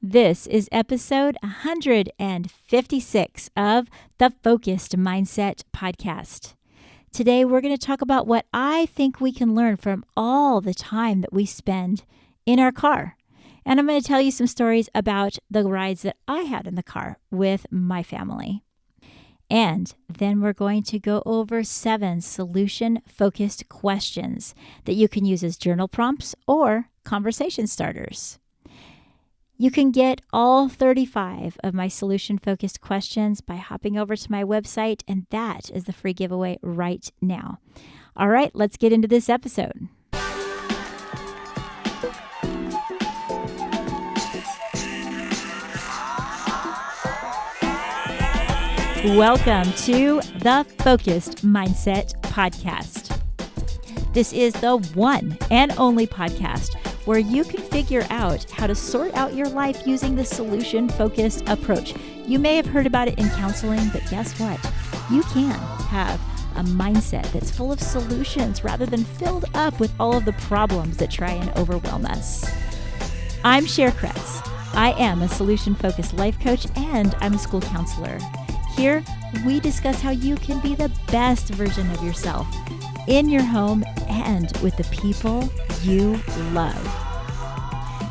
This is episode 156 of the Focused Mindset Podcast. Today, we're going to talk about what I think we can learn from all the time that we spend in our car. And I'm going to tell you some stories about the rides that I had in the car with my family. And then we're going to go over 7 solution-focused questions that you can use as journal prompts or conversation starters. You can get all 35 of my solution-focused questions by hopping over to my website, and that is the free giveaway right now. All right, let's get into this episode. Welcome to the Focused Mindset Podcast. This is the one and only podcast where you can figure out how to sort out your life using the solution-focused approach. You may have heard about it in counseling, but guess what? You can have a mindset that's full of solutions rather than filled up with all of the problems that try and overwhelm us. I'm Cher Kretz. I am a solution-focused life coach and I'm a school counselor. Here, we discuss how you can be the best version of yourself in your home and with the people you love.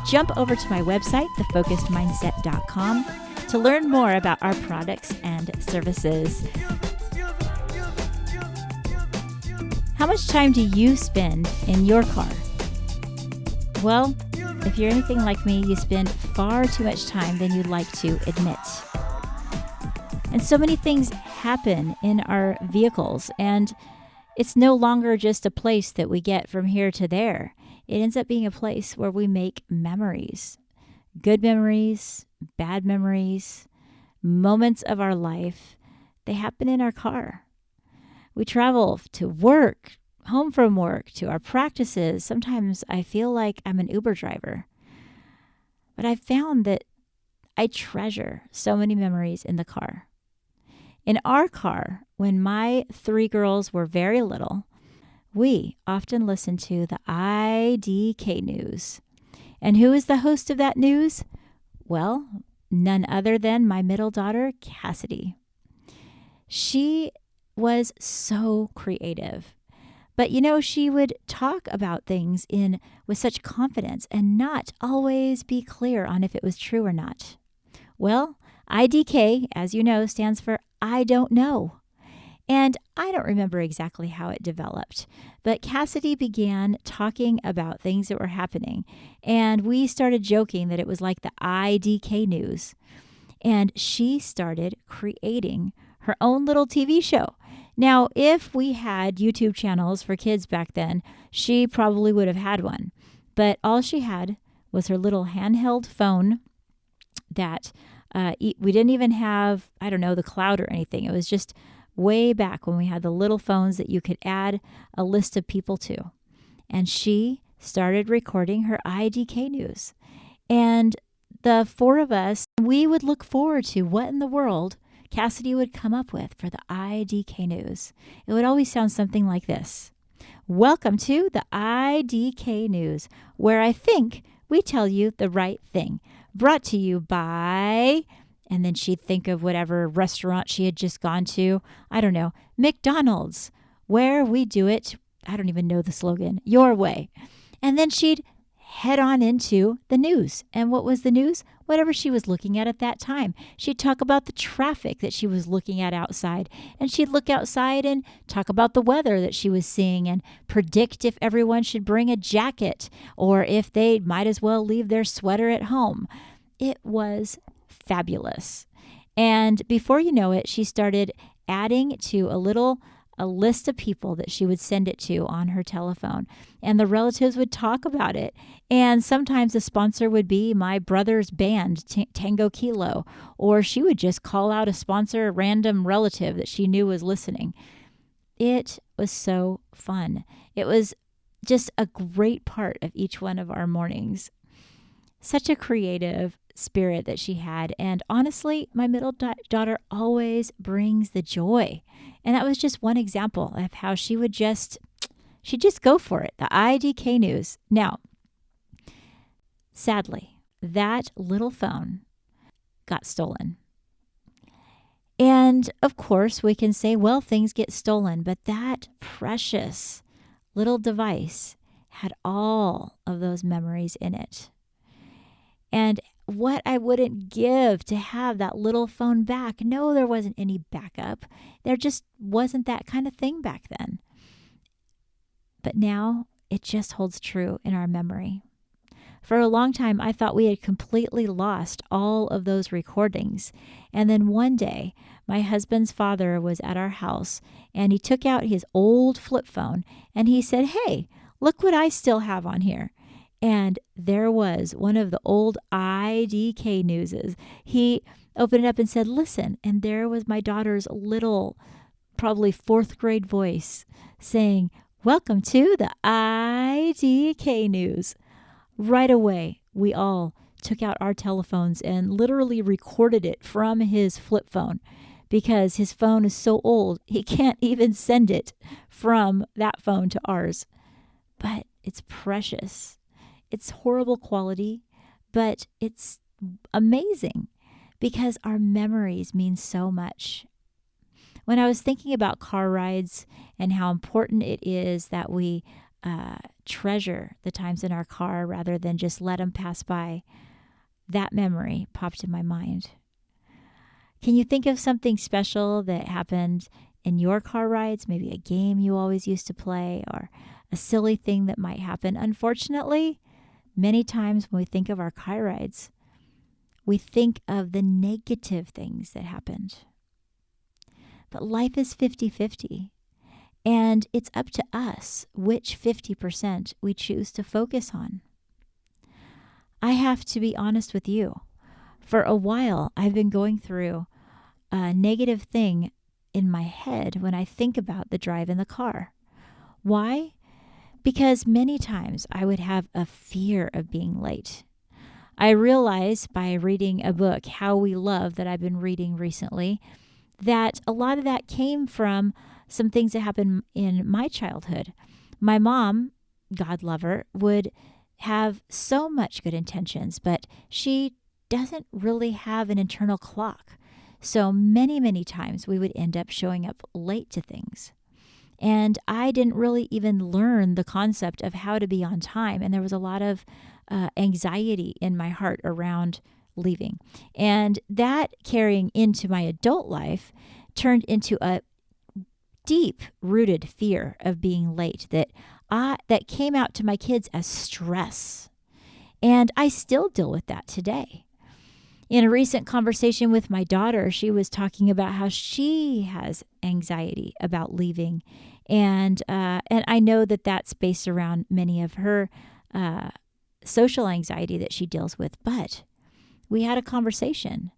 Jump over to my website, thefocusedmindset.com, to learn more about our products and services. How much time do you spend in your car? Well, if you're anything like me, you spend far too much time than you'd like to admit. And so many things happen in our vehicles, and it's no longer just a place that we get from here to there. It ends up being a place where we make memories, good memories, bad memories, moments of our life. They happen in our car. We travel to work, home from work, to our practices. Sometimes I feel like I'm an Uber driver. But I've found that I treasure so many memories in the car. In our car, when my 3 girls were very little, we often listened to the IDK news. And who is the host of that news? Well, none other than my middle daughter, Cassidy. She was so creative. But she would talk about things with such confidence and not always be clear on if it was true or not. Well, IDK, as you know, stands for I don't know. And I don't remember exactly how it developed, but Cassidy began talking about things that were happening, and we started joking that it was like the IDK news. And she started creating her own little TV show. Now, if we had YouTube channels for kids back then, she probably would have had one. But all she had was her little handheld phone that we didn't even have, the cloud or anything. It was just way back when we had the little phones that you could add a list of people to. And she started recording her IDK news. And the 4 of us, we would look forward to what in the world Cassidy would come up with for the IDK news. It would always sound something like this. Welcome to the IDK news, where I think we tell you the right thing. Brought to you by, and then she'd think of whatever restaurant she had just gone to. McDonald's, where we do it. I don't even know the slogan, your way. And then she'd head on into the news. And what was the news? Whatever she was looking at that time. She'd talk about the traffic that she was looking at outside. And she'd look outside and talk about the weather that she was seeing and predict if everyone should bring a jacket or if they might as well leave their sweater at home. It was fabulous. And before you know it, she started adding to a list of people that she would send it to on her telephone. And the relatives would talk about it. And sometimes the sponsor would be my brother's band, Tango Kilo, or she would just call out a random relative that she knew was listening. It was so fun. It was just a great part of each one of our mornings. Such a creative spirit that she had. And honestly, my middle daughter always brings the joy. And that was just one example of how she'd just go for it. The IDK news. Now, sadly, that little phone got stolen. And of course, we can say, well, things get stolen, but that precious little device had all of those memories in it. And what I wouldn't give to have that little phone back. No, there wasn't any backup. There just wasn't that kind of thing back then. But now it just holds true in our memory. For a long time, I thought we had completely lost all of those recordings. And then one day, my husband's father was at our house and he took out his old flip phone and he said, "Hey, look what I still have on here." And there was one of the old IDK newses. He opened it up and said, "Listen." And there was my daughter's little, probably fourth grade voice saying, "Welcome to the IDK news." Right away, we all took out our telephones and literally recorded it from his flip phone because his phone is so old, he can't even send it from that phone to ours. But it's precious. It's horrible quality, but it's amazing because our memories mean so much. When I was thinking about car rides and how important it is that we treasure the times in our car rather than just let them pass by, that memory popped in my mind. Can you think of something special that happened in your car rides? Maybe a game you always used to play or a silly thing that might happen. Unfortunately, many times when we think of our car rides, we think of the negative things that happened. But life is 50-50. And it's up to us which 50% we choose to focus on. I have to be honest with you. For a while, I've been going through a negative thing in my head when I think about the drive in the car. Why? Because many times I would have a fear of being late. I realized by reading a book, How We Love, that I've been reading recently, that a lot of that came from some things that happened in my childhood. My mom, God love her, would have so much good intentions, but she doesn't really have an internal clock. So many times we would end up showing up late to things. And I didn't really even learn the concept of how to be on time. And there was a lot of anxiety in my heart around leaving. And that carrying into my adult life turned into a deep-rooted fear of being late that came out to my kids as stress. And I still deal with that today. In a recent conversation with my daughter, she was talking about how she has anxiety about leaving. And I know that that's based around many of her social anxiety that she deals with. But we had a conversation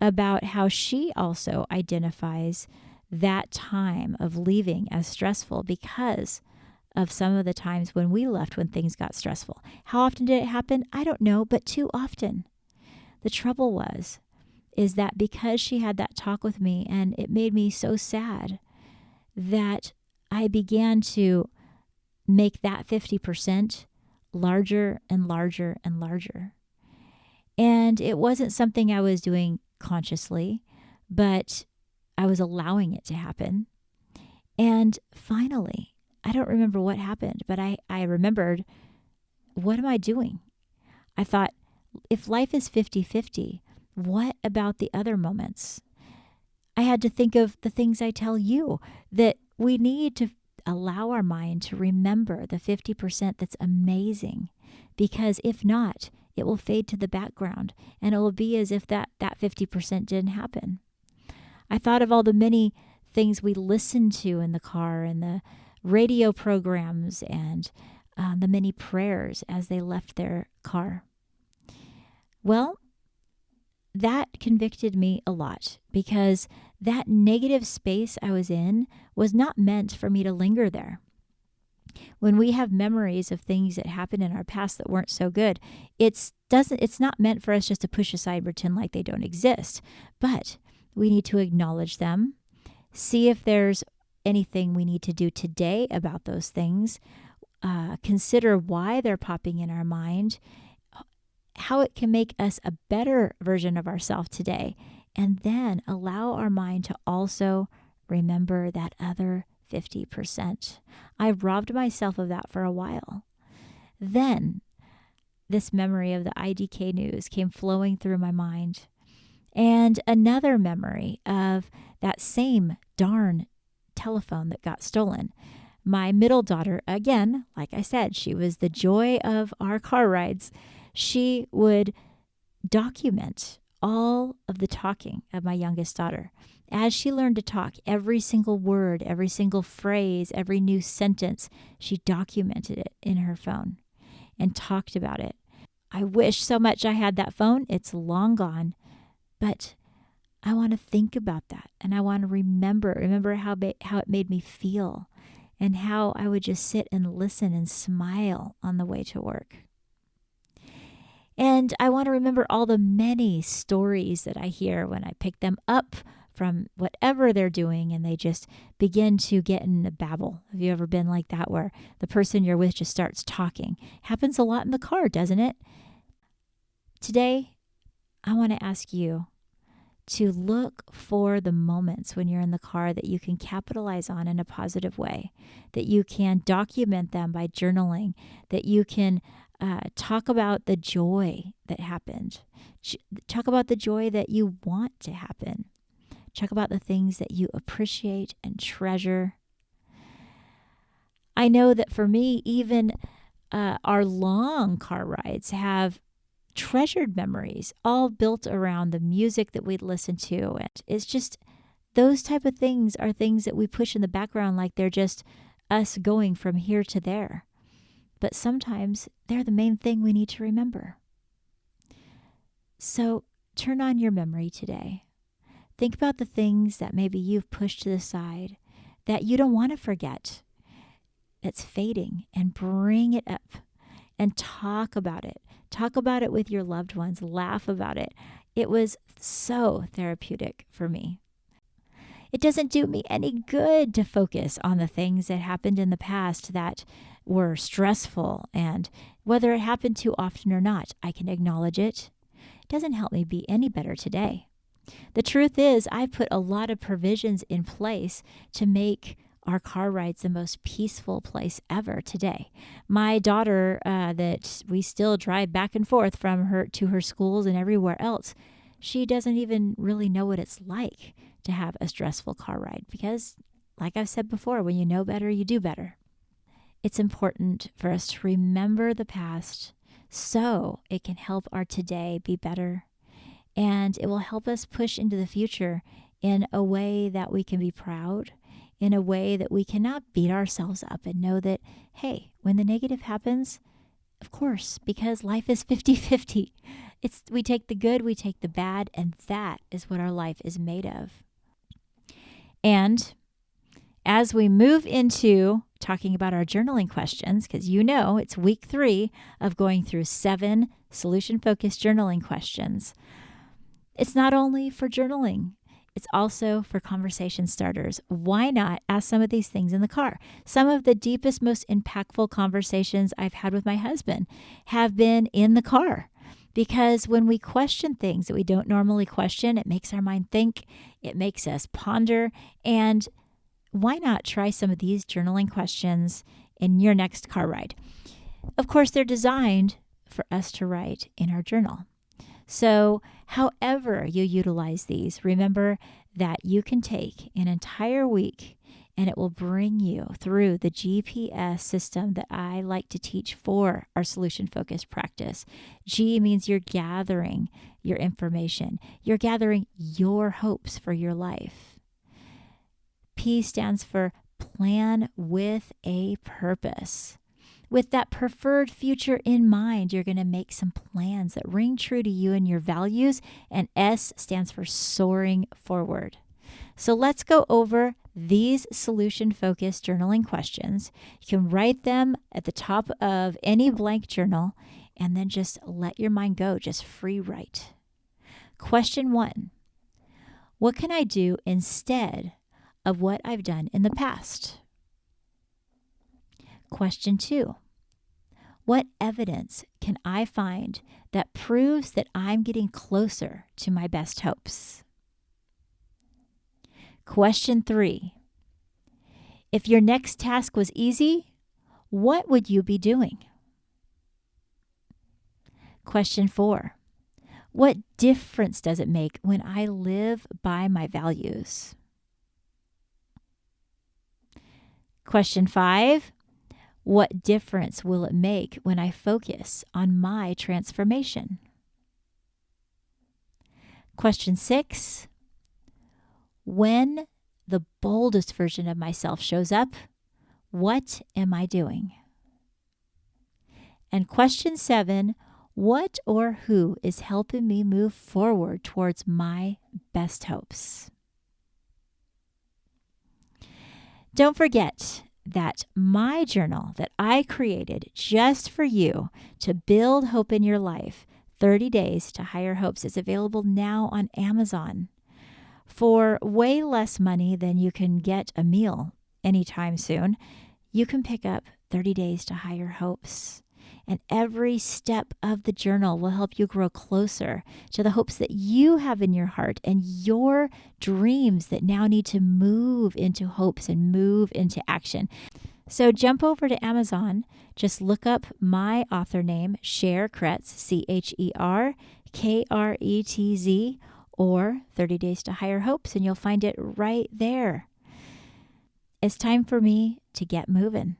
about how she also identifies that time of leaving as stressful because of some of the times when we left when things got stressful. How often did it happen? I don't know, but too often. The trouble is that because she had that talk with me and it made me so sad that I began to make that 50% larger and larger and larger. And it wasn't something I was doing consciously, but I was allowing it to happen. And finally, I don't remember what happened, but I remembered, what am I doing? I thought, if life is 50-50, what about the other moments? I had to think of the things I tell you, that we need to allow our mind to remember the 50% that's amazing, because if not, it will fade to the background and it will be as if that 50% didn't happen. I thought of all the many things we listened to in the car and the radio programs and the many prayers as they left their car. Well, that convicted me a lot because that negative space I was in was not meant for me to linger there. When we have memories of things that happened in our past that weren't so good, it's not meant for us just to push aside and pretend like they don't exist. But we need to acknowledge them, see if there's anything we need to do today about those things, consider why they're popping in our mind, how it can make us a better version of ourselves today, and then allow our mind to also remember that other 50%. I've robbed myself of that for a while. Then this memory of the IDK news came flowing through my mind. And another memory of that same darn telephone that got stolen. My middle daughter, again, like I said, she was the joy of our car rides. She would document all of the talking of my youngest daughter. As she learned to talk, every single word, every single phrase, every new sentence, she documented it in her phone and talked about it. I wish so much I had that phone. It's long gone. But I want to think about that, and I want to remember how it made me feel, and how I would just sit and listen and smile on the way to work. And I want to remember all the many stories that I hear when I pick them up from whatever they're doing and they just begin to get in a babble. Have you ever been like that, where the person you're with just starts talking? Happens a lot in the car, doesn't it? Today, I want to ask you to look for the moments when you're in the car that you can capitalize on in a positive way, that you can document them by journaling, that you can talk about the joy that happened, talk about the joy that you want to happen, talk about the things that you appreciate and treasure. I know that for me, even our long car rides have treasured memories, all built around the music that we'd listen to. And it's just those type of things are things that we push in the background like they're just us going from here to there. But sometimes they're the main thing we need to remember. So turn on your memory today. Think about the things that maybe you've pushed to the side that you don't want to forget, that's fading, and bring it up and talk about it. Talk about it with your loved ones. Laugh about it. It was so therapeutic for me. It doesn't do me any good to focus on the things that happened in the past that were stressful, and whether it happened too often or not, I can acknowledge it. It doesn't help me be any better today. The truth is, I've put a lot of provisions in place to make our car rides the most peaceful place ever today. My daughter, that we still drive back and forth from her to her schools and everywhere else, she doesn't even really know what it's like to have a stressful car ride because, like I've said before, when you know better, you do better. It's important for us to remember the past so it can help our today be better, and it will help us push into the future in a way that we can be proud, in a way that we cannot beat ourselves up and know that, hey, when the negative happens, of course, because life is 50-50. We take the good, we take the bad, and that is what our life is made of. And as we move into talking about our journaling questions, because it's week 3 of going through 7 solution-focused journaling questions. It's not only for journaling. It's also for conversation starters. Why not ask some of these things in the car? Some of the deepest, most impactful conversations I've had with my husband have been in the car. Because when we question things that we don't normally question, it makes our mind think, it makes us ponder. And why not try some of these journaling questions in your next car ride? Of course, they're designed for us to write in our journal. So however you utilize these, remember that you can take an entire week and it will bring you through the GPS system that I like to teach for our solution-focused practice. G means you're gathering your information. You're gathering your hopes for your life. P stands for plan with a purpose. With that preferred future in mind, you're going to make some plans that ring true to you and your values. And S stands for soaring forward. So let's go over these solution-focused journaling questions. You can write them at the top of any blank journal and then just let your mind go, just free write. Question 1. What can I do instead of what I've done in the past? Question 2. What evidence can I find that proves that I'm getting closer to my best hopes? Question 3. If your next task was easy, what would you be doing? Question 4. What difference does it make when I live by my values? Question 5. What difference will it make when I focus on my transformation? Question 6. When the boldest version of myself shows up, what am I doing? And question 7. What or who is helping me move forward towards my best hopes? Don't forget that my journal that I created just for you to build hope in your life, 30 Days to Higher Hopes, is available now on Amazon for way less money than you can get a meal anytime soon. You can pick up 30 Days to Higher Hopes. And every step of the journal will help you grow closer to the hopes that you have in your heart and your dreams that now need to move into hopes and move into action. So jump over to Amazon. Just look up my author name, Cher Kretz, CherKretz, or 30 Days to Higher Hopes, and you'll find it right there. It's time for me to get moving.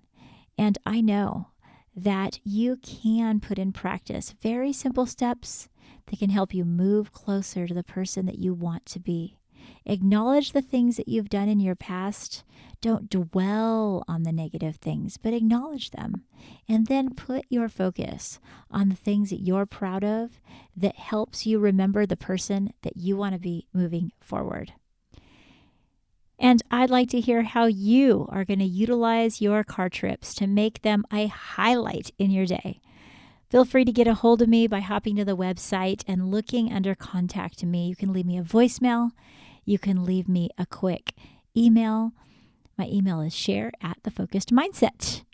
And I know that you can put in practice very simple steps that can help you move closer to the person that you want to be. Acknowledge the things that you've done in your past. Don't dwell on the negative things, but acknowledge them. And then put your focus on the things that you're proud of that helps you remember the person that you want to be moving forward. And I'd like to hear how you are going to utilize your car trips to make them a highlight in your day. Feel free to get a hold of me by hopping to the website and looking under Contact Me. You can leave me a voicemail. You can leave me a quick email. My email is share@thefocusedmindset.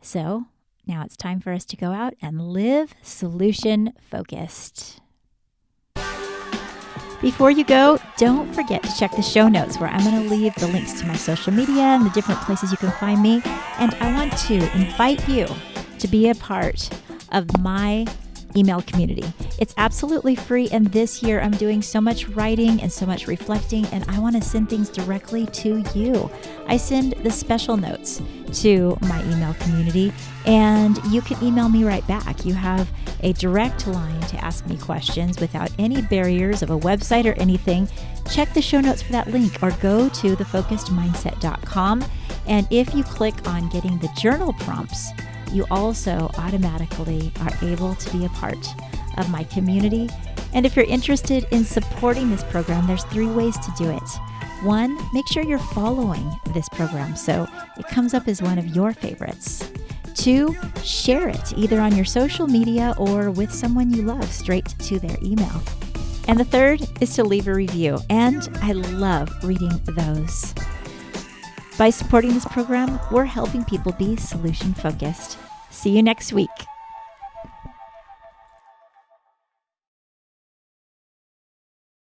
So now it's time for us to go out and live solution focused. Before you go, don't forget to check the show notes where I'm going to leave the links to my social media and the different places you can find me. And I want to invite you to be a part of my email community. It's absolutely free, and this year I'm doing so much writing and so much reflecting, and I want to send things directly to you. I send the special notes to my email community, and you can email me right back. You have a direct line to ask me questions without any barriers of a website or anything. Check the show notes for that link, or go to thefocusedmindset.com. And if you click on getting the journal prompts, you also automatically are able to be a part of my community. And if you're interested in supporting this program, there's 3 ways to do it. 1, make sure you're following this program so it comes up as one of your favorites. 2, share it either on your social media or with someone you love straight to their email. And the 3rd is to leave a review, and I love reading those. By supporting this program, we're helping people be solution focused. See you next week.